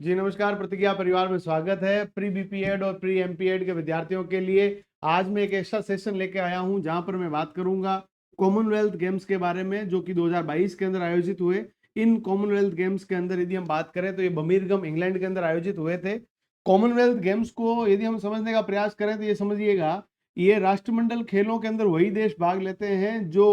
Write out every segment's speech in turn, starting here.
जी नमस्कार, प्रतिज्ञा परिवार में स्वागत है। प्री बीपीएड और प्री एमपीएड के विद्यार्थियों के लिए आज मैं एक ऐसा सेशन लेके आया हूं जहां पर मैं बात करूंगा कॉमनवेल्थ गेम्स के बारे में, जो कि 2022 के अंदर आयोजित हुए। इन कॉमनवेल्थ गेम्स के अंदर यदि हम बात करें तो ये बर्मिंघम इंग्लैंड के अंदर आयोजित हुए थे। कॉमनवेल्थ गेम्स को यदि हम समझने का प्रयास करें तो ये समझिएगा, ये राष्ट्रमंडल खेलों के अंदर वही देश भाग लेते हैं जो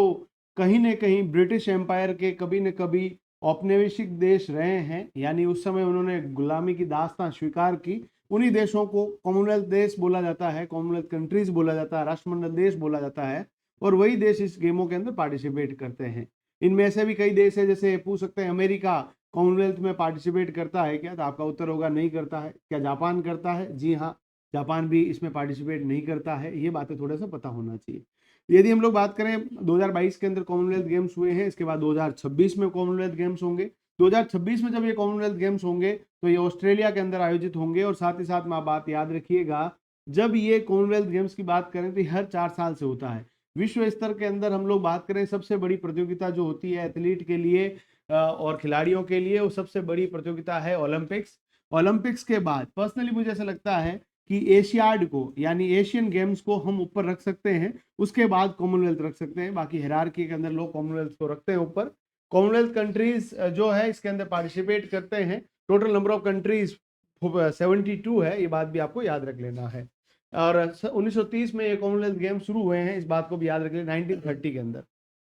कहीं न कहीं ब्रिटिश एम्पायर के कभी न कभी औपनिवेशिक देश रहे हैं, यानी उस समय उन्होंने गुलामी की दास्तां स्वीकार की। उन्हीं देशों को कॉमनवेल्थ देश बोला जाता है, कॉमनवेल्थ कंट्रीज बोला जाता है, राष्ट्रमंडल देश बोला जाता है। और वही देश इस गेमों के अंदर पार्टिसिपेट करते हैं। इनमें ऐसे भी कई देश है, जैसे पूछ सकते हैं अमेरिका कॉमनवेल्थ में पार्टिसिपेट करता है क्या? तो आपका उत्तर होगा नहीं करता है। क्या जापान करता है? जी हाँ, जापान भी इसमें पार्टिसिपेट नहीं करता है। ये बातें थोड़ा सा पता होना चाहिए। यदि हम लोग बात करें 2022 के अंदर कॉमनवेल्थ गेम्स हुए हैं, इसके बाद 2026 में कॉमनवेल्थ गेम्स होंगे। 2026 में जब ये कॉमनवेल्थ गेम्स होंगे तो ये ऑस्ट्रेलिया के अंदर आयोजित होंगे। और साथ ही साथ में आप बात याद रखिएगा, जब ये कॉमनवेल्थ गेम्स की बात करें तो ये हर 4 साल से होता है। विश्व स्तर के अंदर हम लोग बात करें, सबसे बड़ी प्रतियोगिता जो होती है एथलीट के लिए और खिलाड़ियों के लिए, वो सबसे बड़ी प्रतियोगिता है ओलंपिक्स। ओलंपिक्स के बाद पर्सनली मुझे ऐसा लगता है कि एशियाड को, यानी एशियन गेम्स को हम ऊपर रख सकते हैं, उसके बाद कॉमनवेल्थ रख सकते हैं। बाकी हायरार्की के अंदर लोग कॉमनवेल्थ को रखते हैं ऊपर। कॉमनवेल्थ कंट्रीज जो है इसके अंदर पार्टिसिपेट करते हैं। टोटल नंबर ऑफ कंट्रीज 72 है, ये बात भी आपको याद रख लेना है। और 1930 में ये कॉमनवेल्थ गेम शुरू हुए हैं, इस बात को भी याद रख लेना। 1930 के अंदर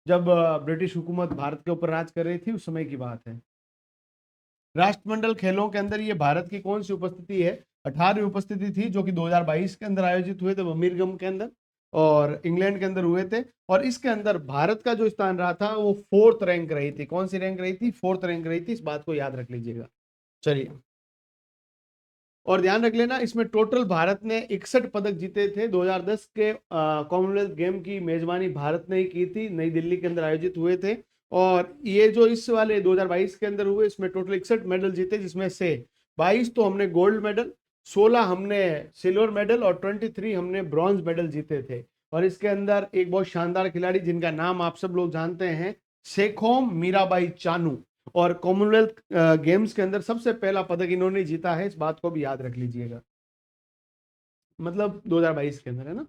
जब ब्रिटिश हुकूमत भारत के ऊपर राज कर रही थी, उस समय की बात है। राष्ट्रमंडल खेलों के अंदर ये भारत की कौन सी उपस्थिति है? 18वीं उपस्थिति थी, जो कि 2022 के अंदर आयोजित हुए थे बर्मिंघम के अंदर और इंग्लैंड के अंदर हुए थे। और इसके अंदर भारत का जो स्थान रहा था वो 4th रैंक रही थी। कौन सी रैंक रही थी? 4th रैंक रही थी। इस बात को याद रख लीजिएगा। चलिए, और ध्यान रख लेना, इसमें टोटल भारत ने 61 पदक जीते थे। 2010 के कॉमनवेल्थ गेम की मेजबानी भारत ने ही की थी, नई दिल्ली के अंदर आयोजित हुए थे। और ये जो इस वाले 2022 के अंदर हुए, इसमें टोटल 61 मेडल जीते, जिसमें से 22 तो हमने गोल्ड मेडल, 16 हमने सिल्वर मेडल और 23 हमने ब्रॉन्ज मेडल जीते थे। और इसके अंदर एक बहुत शानदार खिलाड़ी जिनका नाम आप सब लोग जानते हैं, सेखोम मीराबाई चानू। और कॉमनवेल्थ गेम्स के अंदर सबसे पहला पदक इन्होंने जीता है, इस बात को भी याद रख लीजिएगा। मतलब 2022 के अंदर, है ना।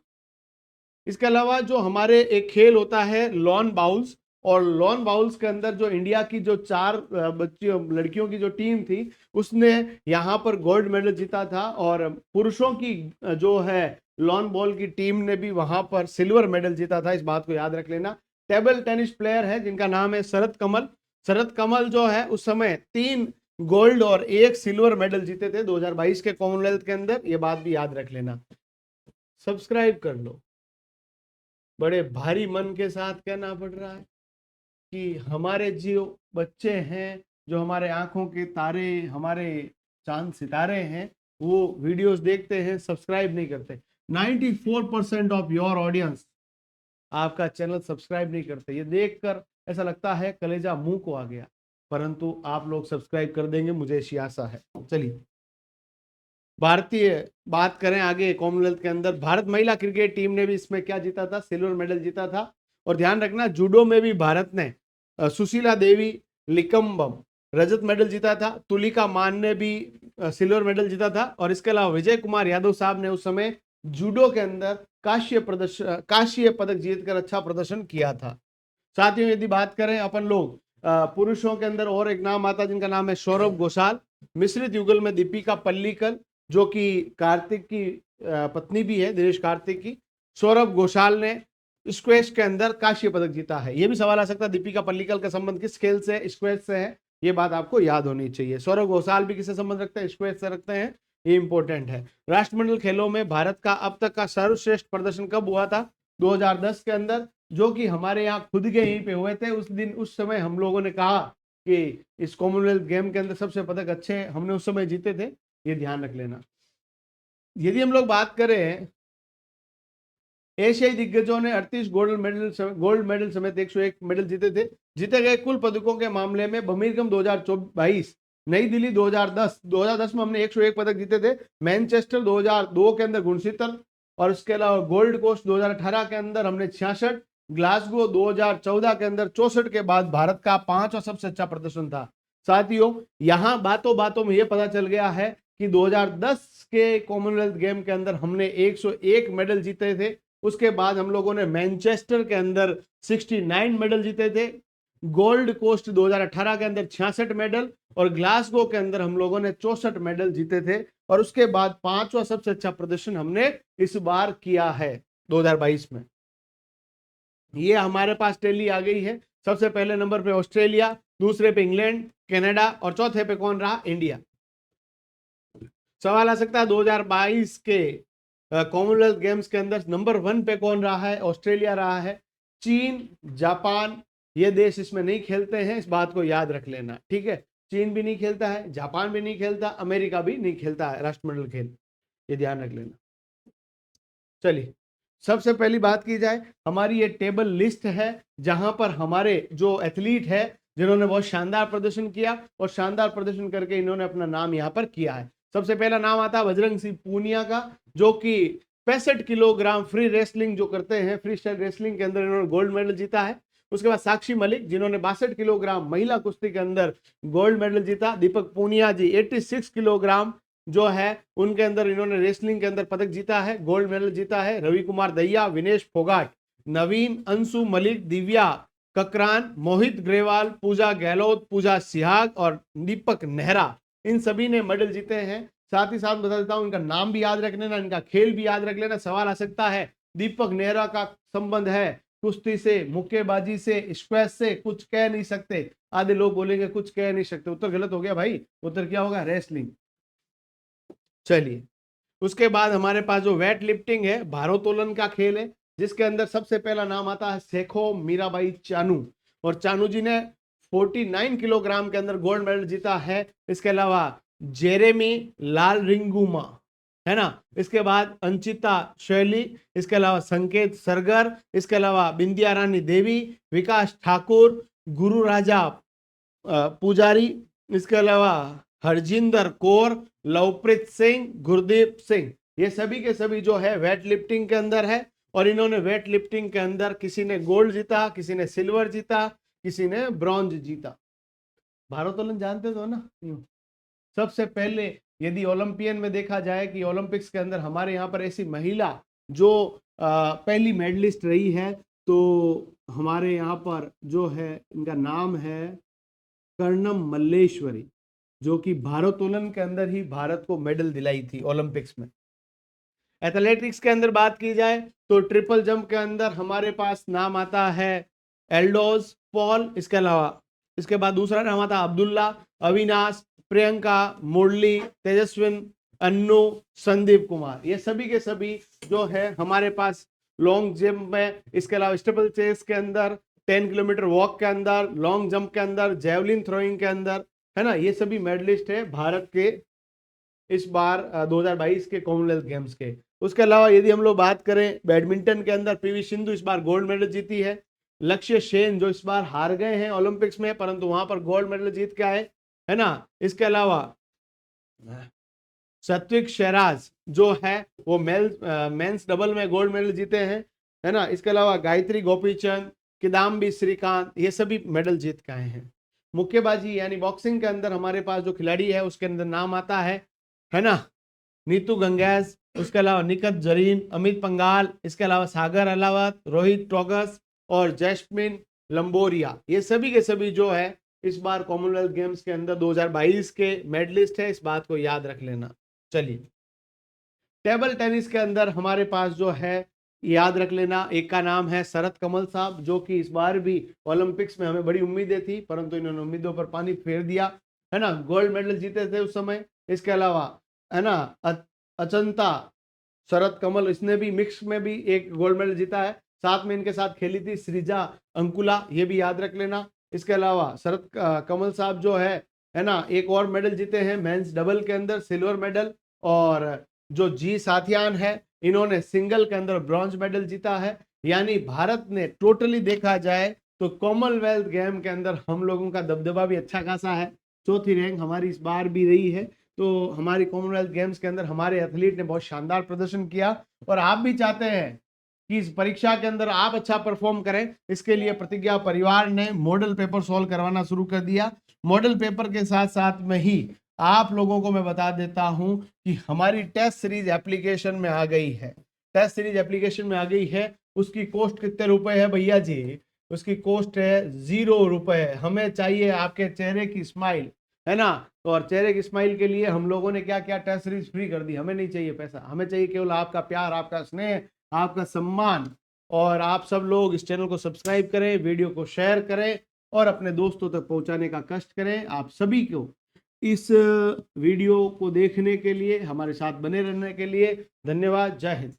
इसके अलावा जो हमारे एक खेल होता है लॉन बाउल्स, और लॉन बाउल्स के अंदर जो इंडिया की जो 4 बच्चियों लड़कियों की जो टीम थी, उसने यहाँ पर गोल्ड मेडल जीता था। और पुरुषों की जो है लॉन बॉल की टीम ने भी वहां पर सिल्वर मेडल जीता था, इस बात को याद रख लेना। टेबल टेनिस प्लेयर है जिनका नाम है शरद कमल। शरद कमल जो है उस समय 3 गोल्ड और 1 सिल्वर मेडल जीते थे 2022 के कॉमनवेल्थ के अंदर, ये बात भी याद रख लेना। सब्सक्राइब कर लो। बड़े भारी मन के साथ कहना पड़ रहा है कि हमारे जो बच्चे हैं, जो हमारे आंखों के तारे, हमारे चांद सितारे हैं, वो वीडियोस देखते हैं, सब्सक्राइब नहीं करते। 94% ऑफ योर ऑडियंस आपका चैनल सब्सक्राइब नहीं करते। ये देखकर ऐसा लगता है कलेजा मुंह को आ गया, परंतु आप लोग सब्सक्राइब कर देंगे, मुझे ऐसी आशा है। चलिए, भारतीय बात करें आगे कॉमनवेल्थ के अंदर, भारत महिला क्रिकेट टीम ने भी इसमें क्या जीता था? सिल्वर मेडल जीता था। और ध्यान रखना, जूडो में भी भारत ने सुशीला देवी लिकम्बम रजत मेडल जीता था। तुलिका मान ने भी सिल्वर मेडल जीता था। और इसके अलावा विजय कुमार यादव साहब ने उस समय जूडो के अंदर कांस्य पदक जीतकर अच्छा प्रदर्शन किया था। साथियों, यदि बात करें अपन लोग पुरुषों के अंदर, और एक नाम आता जिनका नाम है सौरभ घोषाल। मिश्रित युगल में दीपिका पल्लीकल, जो कि कार्तिक की पत्नी भी है, दिनेश कार्तिक की। सौरभ घोषाल ने स्क्वैश के अंदर कांस्य पदक जीता है। यह भी सवाल आ सकता है, दीपिका पल्लीकल का संबंध किस खेल से? स्क्वैश से है। ये बात आपको याद होनी चाहिए। सौरभ घोषाल भी किससे संबंध रखते हैं? स्क्वैश से रखते हैं। ये इंपॉर्टेंट है। राष्ट्रमंडल खेलों में भारत का अब तक का सर्वश्रेष्ठ प्रदर्शन कब हुआ था? 2010 के अंदर, जो कि हमारे यहाँ खुद के यहीं पे हुए थे। उस दिन, उस समय हम लोगों ने कहा कि इस कॉमनवेल्थ गेम के अंदर सबसे पदक अच्छे हमने उस समय जीते थे। ये ध्यान रख लेना। यदि हम लोग बात करें, एशियाई दिग्गजों ने 38 गोल्ड मेडल समेत 101 मेडल जीते थे। जीते गए कुल पदकों के मामले में बर्मिंघम 2022, नई दिल्ली 2010 में हमने 101 पदक जीते थे। मैनचेस्टर 2002 के अंदर 69, और उसके अलावा गोल्ड कोस्ट 2018 के अंदर हमने 66, ग्लासगो 2014 के अंदर 64 के बाद भारत का 5वां सबसे अच्छा प्रदर्शन था। साथियों यहां बातों बातों में यह पता चल गया है कि 2010 के कॉमनवेल्थ गेम के अंदर हमने 101 मेडल जीते थे। उसके बाद हम लोगों ने मैनचेस्टर के अंदर 69 मेडल जीते थे, गोल्ड कोस्ट 2018 के अंदर 66 मेडल और ग्लासगो के अंदर हम लोगों ने 64 मेडल जीते थे। और उसके बाद पांचवा सबसे अच्छा प्रदर्शन हमने इस बार किया है 2022 में। ये हमारे पास टैली आ गई है। सबसे पहले नंबर पे ऑस्ट्रेलिया, दूसरे पे इंग्लैंड, कनाडा और चौथे पे कौन रहा? इंडिया। सवाल आ सकता है 2022 के कॉमनवेल्थ गेम्स के अंदर नंबर 1 पे कौन रहा है? ऑस्ट्रेलिया रहा है। चीन, जापान ये देश इसमें नहीं खेलते हैं, इस बात को याद रख लेना, ठीक है। चीन भी नहीं खेलता है, जापान भी नहीं खेलता, अमेरिका भी नहीं खेलता है राष्ट्रमंडल खेल, ये ध्यान रख लेना। चलिए सबसे पहली बात की जाए, हमारी ये टेबल लिस्ट है जहां पर हमारे जो एथलीट है जिन्होंने बहुत शानदार प्रदर्शन किया और शानदार प्रदर्शन करके इन्होंने अपना नाम यहां पर किया है। सबसे पहला नाम आता है बजरंग सिंह पूनिया का, जो कि 65 किलोग्राम फ्री रेसलिंग जो करते हैं, फ्री स्टाइल रेसलिंग के अंदर इन्होंने गोल्ड मेडल जीता है। उसके बाद साक्षी मलिक जिन्होंने 62 किलोग्राम महिला कुश्ती के अंदर गोल्ड मेडल जीता। दीपक पूनिया जी 86 किलोग्राम जो है उनके अंदर इन्होंने रेसलिंग के अंदर पदक जीता है, गोल्ड मेडल जीता है। रवि कुमार दहिया, विनेश फोगाट, नवीन, अंशु मलिक, दिव्या ककरान, मोहित ग्रेवाल, पूजा गहलोत, पूजा सिहाग और दीपक नेहरा, इन सभी ने मेडल जीते हैं। साथ ही साथ बता देता हूं इनका नाम भी याद रख लेना, इनका खेल भी याद रख लेना। सवाल आ सकता है दीपक नेहरा का संबंध है कुश्ती से, मुक्केबाजी से, स्क्वैश से, कुछ कह नहीं सकते। आधे लोग बोलेंगे कुछ कह नहीं सकते, उत्तर गलत हो गया भाई, उत्तर क्या होगा? रेसलिंग। चलिए उसके बाद हमारे पास जो वेट लिफ्टिंग है, भारोत्तोलन का खेल है, जिसके अंदर सबसे पहला नाम आता है सेखो मीराबाई चानू, और चानू जी ने 49 किलोग्राम के अंदर गोल्ड मेडल जीता है। इसके अलावा जेरेमी लाल रिंगुमा, है ना, इसके बाद अंचिता शैली, इसके अलावा संकेत सरगर, इसके अलावा बिंदिया रानी देवी, विकास ठाकुर, गुरु राजा पुजारी, इसके अलावा हरजिंदर कौर, लवप्रीत सिंह, गुरदीप सिंह, ये सभी के सभी जो है वेट लिफ्टिंग के अंदर है। और इन्होंने वेट लिफ्टिंग के अंदर किसी ने गोल्ड जीता, किसी ने सिल्वर जीता, किसी ने ब्रॉन्ज जीता। भारोत्तोलन जानते तो ना। सबसे पहले यदि ओलंपियन में देखा जाए कि ओलंपिक्स के अंदर हमारे यहाँ पर ऐसी महिला जो पहली मेडलिस्ट रही है, तो हमारे यहाँ पर जो है इनका नाम है कर्णम मल्लेश्वरी, जो कि भारोत्तोलन के अंदर ही भारत को मेडल दिलाई थी ओलंपिक्स में। एथलेटिक्स के अंदर बात की जाए तो ट्रिपल जंप के अंदर हमारे पास नाम आता है एल्डोज पॉल, इसके अलावा इसके बाद दूसरा नाम आता है अब्दुल्ला, अविनाश, प्रियंका, मुरली, तेजस्विन, अन्नू, संदीप कुमार, ये सभी के सभी जो है हमारे पास लॉन्ग जंप में, इसके अलावा स्टेपल चेस के अंदर, 10 किलोमीटर वॉक के अंदर, लॉन्ग जंप के अंदर, जेवलिन थ्रोइंग के अंदर, है ना, ये सभी मेडलिस्ट है भारत के इस बार 2022 के कॉमनवेल्थ गेम्स के। उसके अलावा यदि हम लोग बात करें बैडमिंटन के अंदर, पीवी सिंधु इस बार गोल्ड मेडल जीती है। लक्ष्य सेन जो इस बार हार गए हैं ओलंपिक्स में, परंतु वहां पर गोल्ड मेडल जीत के आए, है ना। इसके अलावा सात्विक शिराज जो है वो मेंस डबल में गोल्ड मेडल जीते हैं, है ना। इसके अलावा गायत्री गोपीचंद, किदाम्बी श्रीकांत, ये सभी मेडल जीत के आए हैं। मुक्केबाजी यानी बॉक्सिंग के अंदर हमारे पास जो खिलाड़ी है उसके अंदर नाम आता है ना, नीतू गंगैस, उसके अलावा निकत जरीन, अमित पंगाल, इसके अलावा सागर अलावत, रोहित टोगस और जैस्मिन लंबोरिया, ये सभी के सभी जो है इस बार कॉमनवेल्थ गेम्स के अंदर 2022 के मेडलिस्ट है, इस बात को याद रख लेना। चलिए टेबल टेनिस के अंदर हमारे पास जो है याद रख लेना, एक का नाम है शरद कमल साहब, जो कि इस बार भी ओलंपिक्स में हमें बड़ी उम्मीदें थी, परंतु इन्होंने उम्मीदों पर पानी फेर दिया, है ना, गोल्ड मेडल जीते थे उस समय। इसके अलावा है ना अचंता शरद कमल, इसने भी मिक्स में भी एक गोल्ड मेडल जीता है, साथ में इनके साथ खेली थी श्रीजा अंकुला, ये भी याद रख लेना। इसके अलावा शरद कमल साहब जो है ना, एक और मेडल जीते हैं मेंस डबल के अंदर, सिल्वर मेडल, और जो जी साथियान है इन्होंने सिंगल के अंदर ब्रॉन्ज मेडल जीता है। यानी भारत ने टोटली देखा जाए तो कॉमनवेल्थ गेम के अंदर हम लोगों का दबदबा भी अच्छा खासा है, चौथी रैंक हमारी इस बार भी रही है। तो हमारी कॉमनवेल्थ गेम्स के अंदर हमारे एथलीट ने बहुत शानदार प्रदर्शन किया, और आप भी चाहते हैं कि इस परीक्षा के अंदर आप अच्छा परफॉर्म करें, इसके लिए प्रतिज्ञा परिवार ने मॉडल पेपर सॉल्व करवाना शुरू कर दिया। मॉडल पेपर के साथ साथ में ही आप लोगों को मैं बता देता हूं कि हमारी टेस्ट सीरीज एप्लीकेशन में आ गई है। टेस्ट सीरीज एप्लीकेशन में आ गई है। उसकी कॉस्ट कितने रुपए है भैया जी? उसकी कॉस्ट है 0 रुपए। हमें चाहिए आपके चेहरे की स्माइल, है ना? तो और चेहरे की स्माइल के लिए हम लोगों ने क्या क्या टेस्ट सीरीज फ्री कर दी। हमें नहीं चाहिए पैसा, हमें चाहिए केवल आपका प्यार, आपका स्नेह, आपका सम्मान। और आप सब लोग इस चैनल को सब्सक्राइब करें, वीडियो को शेयर करें और अपने दोस्तों तक पहुंचाने का कष्ट करें। आप सभी को इस वीडियो को देखने के लिए, हमारे साथ बने रहने के लिए धन्यवाद। जय हिंद।